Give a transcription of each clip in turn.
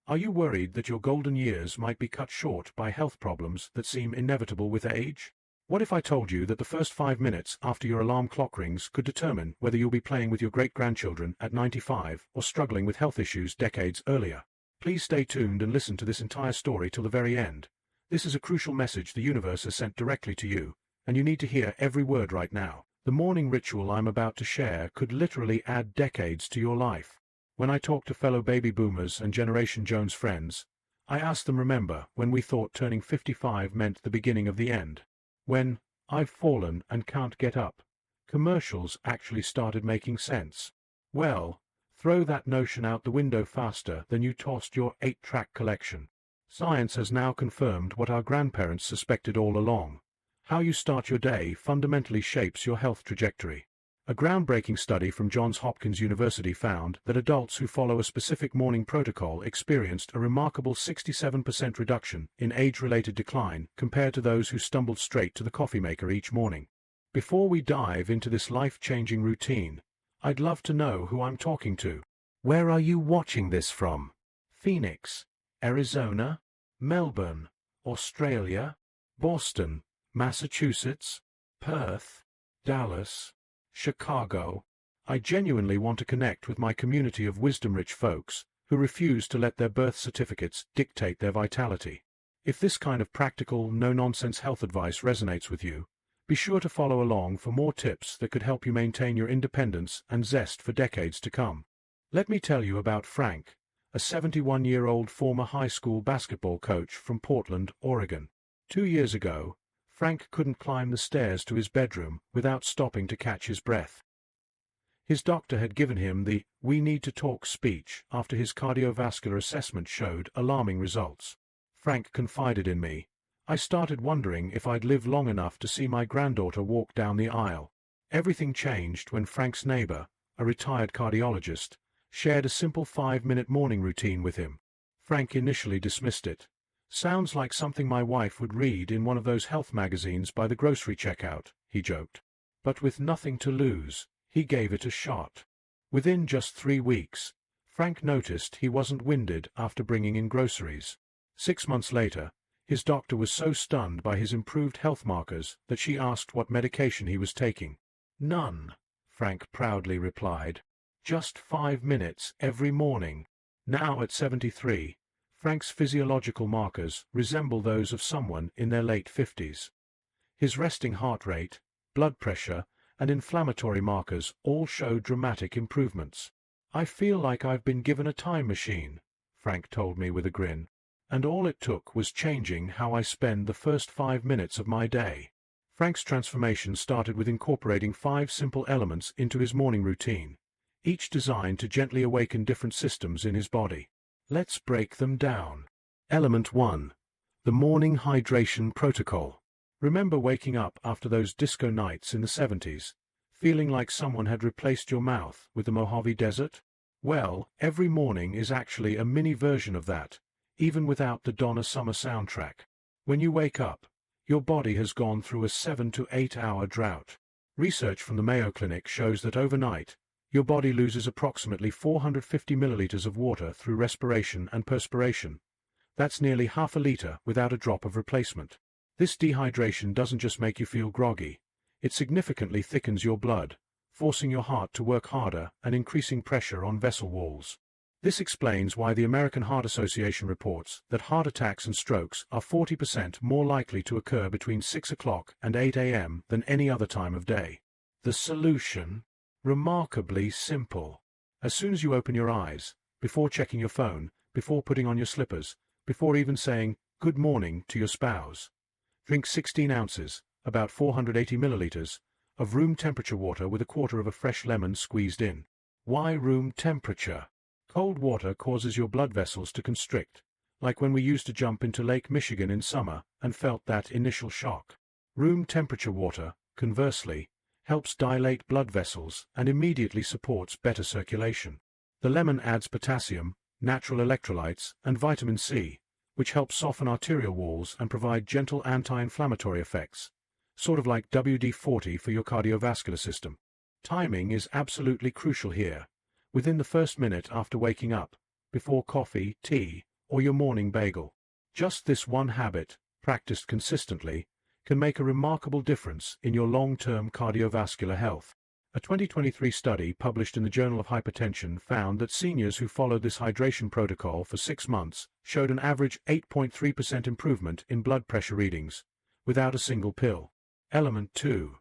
Are you worried that your golden years might be cut short by health problems that seem inevitable with age? What if I told you that the first 5 minutes after your alarm clock rings could determine whether you'll be playing with your great-grandchildren at 95 or struggling with health issues decades earlier? Please stay tuned and listen to this entire story till the very end. This is a crucial message the universe has sent directly to you, and you need to hear every word right now. The morning ritual I'm about to share could literally add decades to your life. When I talk to fellow baby boomers and Generation Jones friends, I ask them remember when we thought turning 55 meant the beginning of the end. When I've fallen and can't get up, commercials actually started making sense. Well, throw that notion out the window faster than you tossed your 8-track collection. Science has now confirmed what our grandparents suspected all along. How you start your day fundamentally shapes your health trajectory. A groundbreaking study from Johns Hopkins University found that adults who follow a specific morning protocol experienced a remarkable 67% reduction in age-related decline compared to those who stumbled straight to the coffee maker each morning. Before we dive into this life-changing routine, I'd love to know who I'm talking to. Where are you watching this from? Phoenix, Arizona, Melbourne, Australia, Boston, Massachusetts, Perth, Dallas, Chicago. I genuinely want to connect with my community of wisdom-rich folks who refuse to let their birth certificates dictate their vitality. If this kind of practical, no-nonsense health advice resonates with you, be sure to follow along for more tips that could help you maintain your independence and zest for decades to come. Let me tell you about Frank, a 71-year-old former high school basketball coach from Portland, Oregon. 2 years ago, Frank couldn't climb the stairs to his bedroom without stopping to catch his breath. His doctor had given him the "we need to talk" speech after his cardiovascular assessment showed alarming results. Frank confided in me. I started wondering if I'd live long enough to see my granddaughter walk down the aisle. Everything changed when Frank's neighbor, a retired cardiologist, shared a simple 5-minute morning routine with him. Frank initially dismissed it. "Sounds like something my wife would read in one of those health magazines by the grocery checkout," he joked. But with nothing to lose, he gave it a shot. Within just 3 weeks, Frank noticed he wasn't winded after bringing in groceries. 6 months later, his doctor was so stunned by his improved health markers that she asked what medication he was taking. "None," Frank proudly replied. "Just 5 minutes every morning." Now at 73, Frank's physiological markers resemble those of someone in their late 50s. His resting heart rate, blood pressure, and inflammatory markers all show dramatic improvements. "I feel like I've been given a time machine," Frank told me with a grin. "And all it took was changing how I spend the first 5 minutes of my day." Frank's transformation started with incorporating 5 simple elements into his morning routine, each designed to gently awaken different systems in his body. Let's break them down. Element 1. The Morning Hydration Protocol. Remember waking up after those disco nights in the 70s, feeling like someone had replaced your mouth with the Mojave Desert? Well, every morning is actually a mini version of that, even without the Donna Summer soundtrack. When you wake up, your body has gone through a 7 to 8 hour drought. Research from the Mayo Clinic shows that overnight, your body loses approximately 450 milliliters of water through respiration and perspiration. That's nearly half a liter without a drop of replacement. This dehydration doesn't just make you feel groggy, it significantly thickens your blood, forcing your heart to work harder and increasing pressure on vessel walls. This explains why the American Heart Association reports that heart attacks and strokes are 40% more likely to occur between 6 o'clock and 8 a.m. than any other time of day. The solution? Remarkably simple. As soon as you open your eyes, before checking your phone, before putting on your slippers, before even saying "good morning" to your spouse, drink 16 ounces, about 480 milliliters, of room temperature water with a quarter of a fresh lemon squeezed in. Why room temperature? Cold water causes your blood vessels to constrict, like when we used to jump into Lake Michigan in summer and felt that initial shock. Room temperature water, conversely, helps dilate blood vessels and immediately supports better circulation. The lemon adds potassium, natural electrolytes, and vitamin C, which help soften arterial walls and provide gentle anti-inflammatory effects, sort of like WD-40 for your cardiovascular system. Timing is absolutely crucial here. Within the first minute after waking up, before coffee, tea, or your morning bagel. Just this one habit, practiced consistently, can make a remarkable difference in your long-term cardiovascular health. A 2023 study published in the Journal of Hypertension found that seniors who followed this hydration protocol for 6 months showed an average 8.3% improvement in blood pressure readings, without a single pill. Element 2.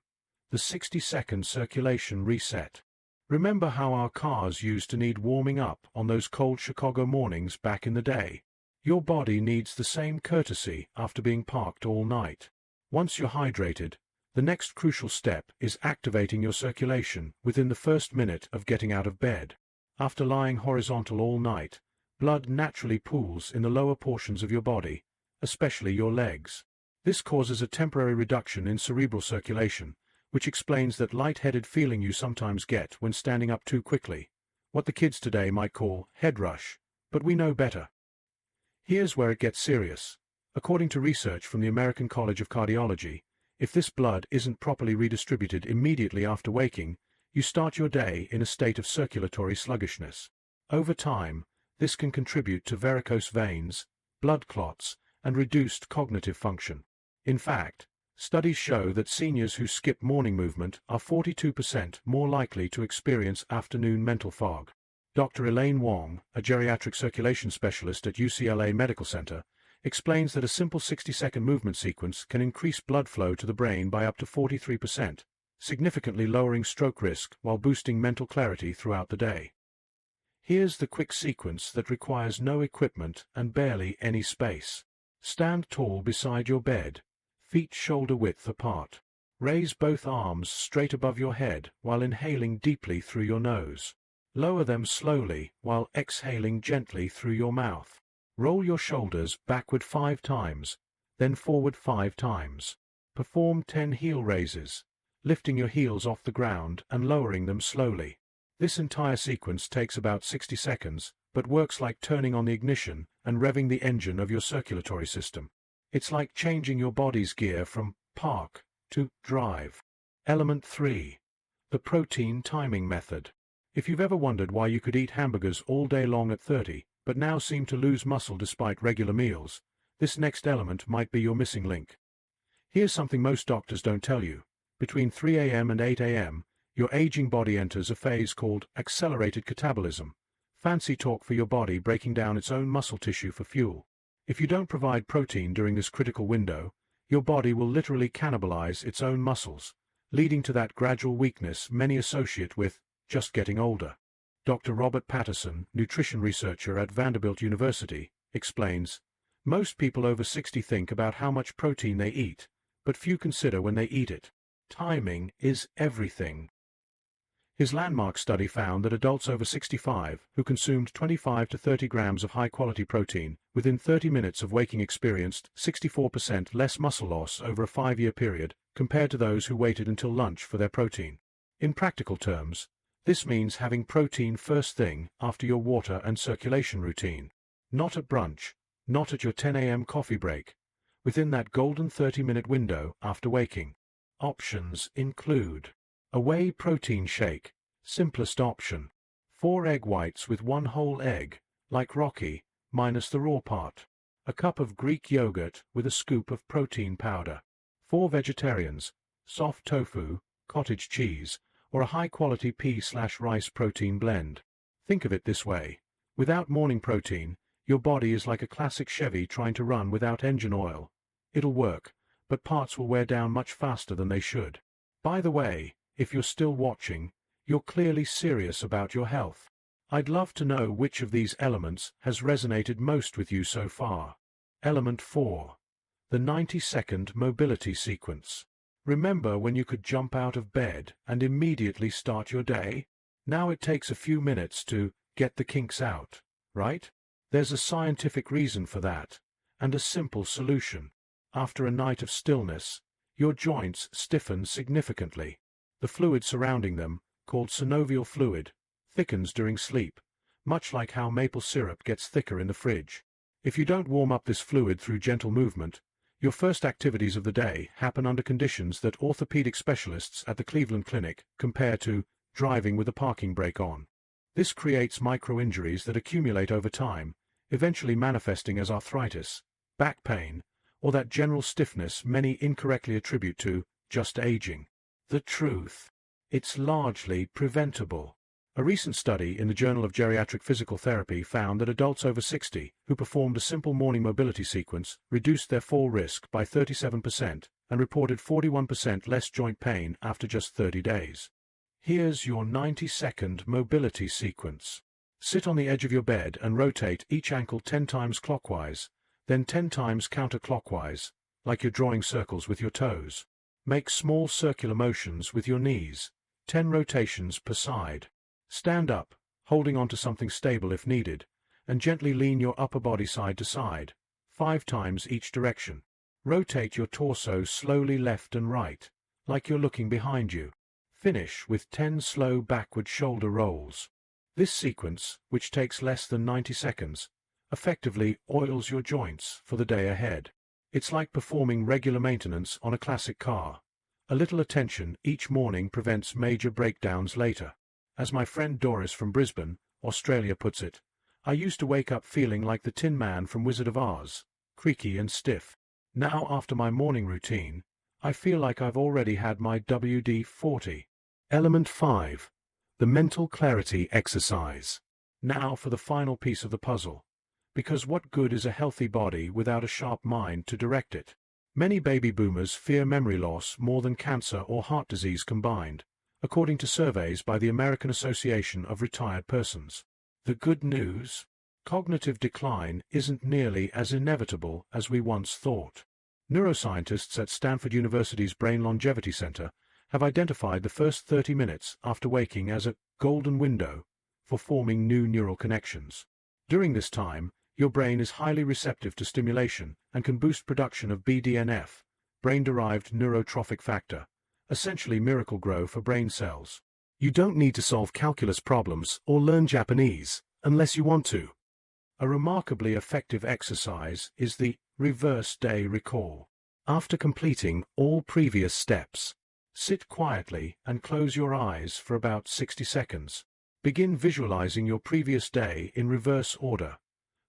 The 60-second circulation reset. Remember how our cars used to need warming up on those cold Chicago mornings back in the day? Your body needs the same courtesy after being parked all night. Once you're hydrated, the next crucial step is activating your circulation within the first minute of getting out of bed. After lying horizontal all night, blood naturally pools in the lower portions of your body, especially your legs. This causes a temporary reduction in cerebral circulation, which explains that lightheaded feeling you sometimes get when standing up too quickly, what the kids today might call head rush, but we know better. Here's where it gets serious. According to research from the American College of Cardiology, if this blood isn't properly redistributed immediately after waking, you start your day in a state of circulatory sluggishness. Over time, this can contribute to varicose veins, blood clots, and reduced cognitive function. In fact, studies show that seniors who skip morning movement are 42% more likely to experience afternoon mental fog. Dr. Elaine Wong, a geriatric circulation specialist at UCLA Medical Center, explains that a simple 60-second movement sequence can increase blood flow to the brain by up to 43%, significantly lowering stroke risk while boosting mental clarity throughout the day. Here's the quick sequence that requires no equipment and barely any space. Stand tall beside your bed, feet shoulder-width apart. Raise both arms straight above your head while inhaling deeply through your nose. Lower them slowly while exhaling gently through your mouth. Roll your shoulders backward 5 times, then forward 5 times. Perform 10 heel raises, lifting your heels off the ground and lowering them slowly. This entire sequence takes about 60 seconds, but works like turning on the ignition and revving the engine of your circulatory system. It's like changing your body's gear from park to drive. Element 3. The protein timing method. If you've ever wondered why you could eat hamburgers all day long at 30, but now seem to lose muscle despite regular meals, this next element might be your missing link. Here's something most doctors don't tell you. Between 3 a.m. and 8 a.m., your aging body enters a phase called accelerated catabolism, fancy talk for your body breaking down its own muscle tissue for fuel. If you don't provide protein during this critical window, your body will literally cannibalize its own muscles, leading to that gradual weakness many associate with just getting older. Dr. Robert Patterson, nutrition researcher at Vanderbilt University, explains, most people over 60 think about how much protein they eat, but few consider when they eat it. Timing is everything. His landmark study found that adults over 65 who consumed 25 to 30 grams of high-quality protein within 30 minutes of waking experienced 64% less muscle loss over a 5-year period compared to those who waited until lunch for their protein. In practical terms, this means having protein first thing after your water and circulation routine. Not at brunch, not at your 10 a.m. coffee break, within that golden 30-minute window after waking. Options include a whey protein shake, simplest option. 4 egg whites with 1 whole egg, like Rocky, minus the raw part. A cup of Greek yogurt with a scoop of protein powder. For vegetarians, soft tofu, cottage cheese, or a high-quality pea/rice protein blend. Think of it this way. Without morning protein, your body is like a classic Chevy trying to run without engine oil. It'll work, but parts will wear down much faster than they should. By the way, if you're still watching, you're clearly serious about your health. I'd love to know which of these elements has resonated most with you so far. Element 4. The 90-second mobility sequence. Remember when you could jump out of bed and immediately start your day? Now it takes a few minutes to get the kinks out, right? There's a scientific reason for that, and a simple solution. After a night of stillness, your joints stiffen significantly. The fluid surrounding them, called synovial fluid, thickens during sleep, much like how maple syrup gets thicker in the fridge. If you don't warm up this fluid through gentle movement, your first activities of the day happen under conditions that orthopedic specialists at the Cleveland Clinic compare to driving with a parking brake on. This creates micro-injuries that accumulate over time, eventually manifesting as arthritis, back pain, or that general stiffness many incorrectly attribute to just aging. The truth: it's largely preventable. A recent study in the Journal of Geriatric Physical Therapy found that adults over 60 who performed a simple morning mobility sequence reduced their fall risk by 37% and reported 41% less joint pain after just 30 days. Here's your 90-second mobility sequence. Sit on the edge of your bed and rotate each ankle 10 times clockwise, then 10 times counterclockwise, like you're drawing circles with your toes. Make small circular motions with your knees, 10 rotations per side. Stand up, holding onto something stable if needed, and gently lean your upper body side to side, 5 times each direction. Rotate your torso slowly left and right, like you're looking behind you. Finish with 10 slow backward shoulder rolls. This sequence, which takes less than 90 seconds, effectively oils your joints for the day ahead. It's like performing regular maintenance on a classic car. A little attention each morning prevents major breakdowns later. As my friend Doris from Brisbane, Australia puts it, I used to wake up feeling like the Tin Man from Wizard of Oz, creaky and stiff. Now after my morning routine, I feel like I've already had my WD-40. Element 5. The Mental Clarity Exercise. Now for the final piece of the puzzle. Because what good is a healthy body without a sharp mind to direct it? Many baby boomers fear memory loss more than cancer or heart disease combined, according to surveys by the American Association of Retired Persons. The good news? Cognitive decline isn't nearly as inevitable as we once thought. Neuroscientists at Stanford University's Brain Longevity Center have identified the first 30 minutes after waking as a golden window for forming new neural connections. During this time, your brain is highly receptive to stimulation and can boost production of BDNF, brain-derived neurotrophic factor, essentially miracle-grow for brain cells. You don't need to solve calculus problems or learn Japanese unless you want to. A remarkably effective exercise is the reverse day recall. After completing all previous steps, sit quietly and close your eyes for about 60 seconds. Begin visualizing your previous day in reverse order,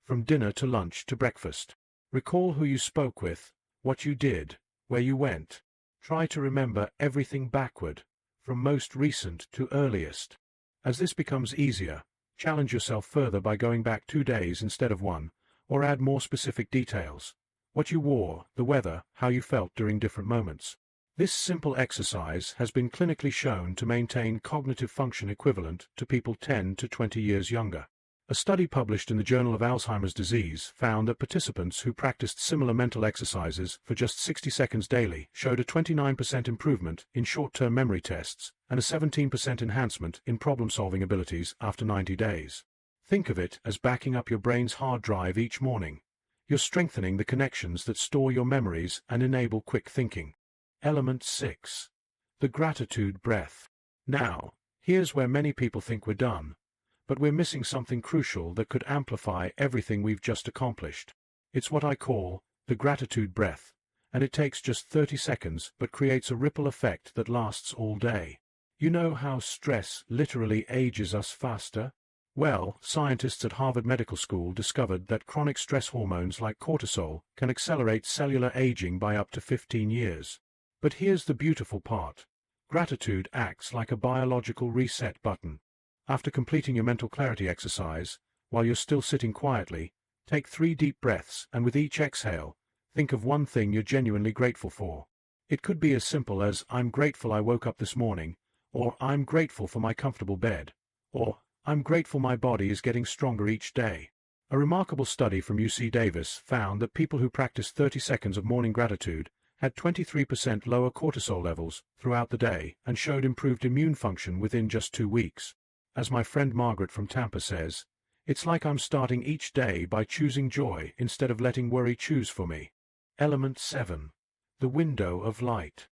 from dinner to lunch to breakfast. Recall who you spoke with, what you did, where you went. Try to remember everything backward, from most recent to earliest. As this becomes easier, challenge yourself further by going back 2 days instead of 1, or add more specific details. What you wore, the weather, how you felt during different moments. This simple exercise has been clinically shown to maintain cognitive function equivalent to people 10 to 20 years younger. A study published in the Journal of Alzheimer's Disease found that participants who practiced similar mental exercises for just 60 seconds daily showed a 29% improvement in short-term memory tests and a 17% enhancement in problem-solving abilities after 90 days. Think of it as backing up your brain's hard drive each morning. You're strengthening the connections that store your memories and enable quick thinking. Element 6. The gratitude breath. Now, here's where many people think we're done. But we're missing something crucial that could amplify everything we've just accomplished. It's what I call the gratitude breath, and it takes just 30 seconds but creates a ripple effect that lasts all day. You know how stress literally ages us faster? Well, scientists at Harvard Medical School discovered that chronic stress hormones like cortisol can accelerate cellular aging by up to 15 years. But here's the beautiful part. Gratitude acts like a biological reset button. After completing your mental clarity exercise, while you're still sitting quietly, take 3 deep breaths and with each exhale, think of one thing you're genuinely grateful for. It could be as simple as I'm grateful I woke up this morning, or I'm grateful for my comfortable bed, or I'm grateful my body is getting stronger each day. A remarkable study from UC Davis found that people who practiced 30 seconds of morning gratitude had 23% lower cortisol levels throughout the day and showed improved immune function within just 2 weeks. As my friend Margaret from Tampa says, it's like I'm starting each day by choosing joy instead of letting worry choose for me. Element 7. The window of light.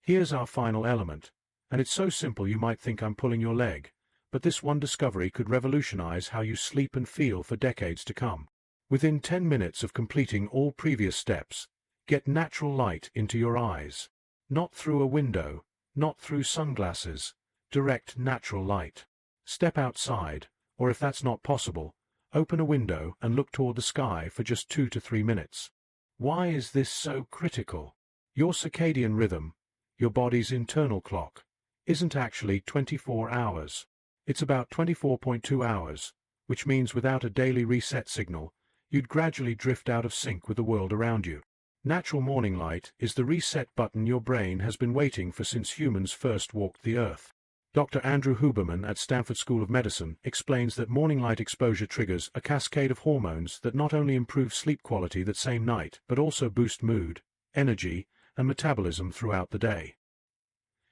Here's our final element, and it's so simple you might think I'm pulling your leg, but this one discovery could revolutionize how you sleep and feel for decades to come. Within 10 minutes of completing all previous steps, get natural light into your eyes. Not through a window, not through sunglasses, direct natural light. Step outside, or if that's not possible, Open a window and look toward the sky for just 2 to 3 minutes. Why is this so critical? Your circadian rhythm, your body's internal clock, isn't actually 24 hours. It's about 24.2 hours, which means without a daily reset signal, you'd gradually drift out of sync with the world around you. Natural morning light is the reset button your brain has been waiting for since humans first walked the earth. Dr. Andrew Huberman at Stanford School of Medicine explains that morning light exposure triggers a cascade of hormones that not only improve sleep quality that same night but also boost mood, energy, and metabolism throughout the day.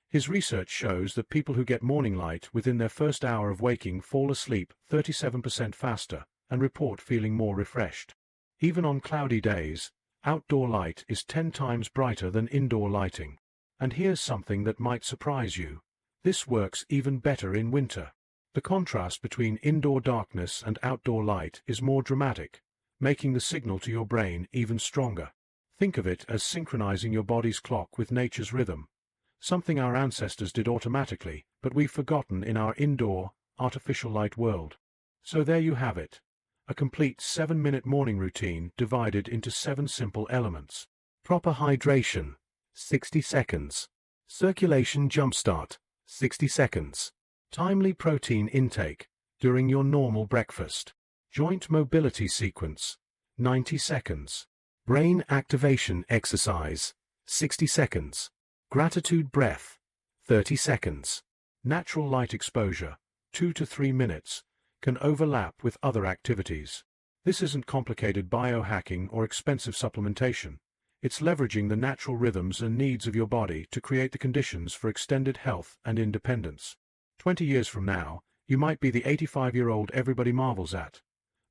His research shows that people who get morning light within their first hour of waking fall asleep 37% faster and report feeling more refreshed. Even on cloudy days, outdoor light is 10 times brighter than indoor lighting. And here's something that might surprise you. This works even better in winter. The contrast between indoor darkness and outdoor light is more dramatic, making the signal to your brain even stronger. Think of it as synchronizing your body's clock with nature's rhythm, something our ancestors did automatically, but we've forgotten in our indoor, artificial light world. So there you have it. A complete 7-minute morning routine divided into 7 simple elements. Proper hydration, 60 seconds. Circulation jumpstart, 60 seconds. Timely protein intake, during your normal breakfast. Joint mobility sequence, 90 seconds. Brain activation exercise, 60 seconds. Gratitude breath, 30 seconds. Natural light exposure, 2 to 3 minutes, can overlap with other activities. This isn't complicated biohacking or expensive supplementation. It's leveraging the natural rhythms and needs of your body to create the conditions for extended health and independence. 20 years from now, you might be the 85-year-old everybody marvels at.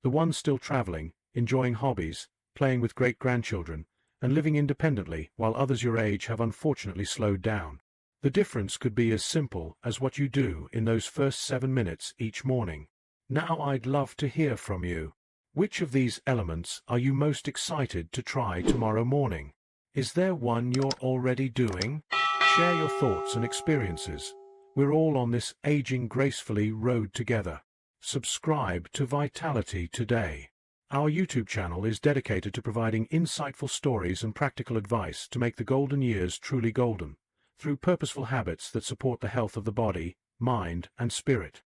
The one still traveling, enjoying hobbies, playing with great-grandchildren, and living independently while others your age have unfortunately slowed down. The difference could be as simple as what you do in those first 7 minutes each morning. Now I'd love to hear from you. Which of these elements are you most excited to try tomorrow morning? Is there one you're already doing? Share your thoughts and experiences. We're all on this aging gracefully road together. Subscribe to Vitality today. Our YouTube channel is dedicated to providing insightful stories and practical advice to make the golden years truly golden, through purposeful habits that support the health of the body, mind, and spirit.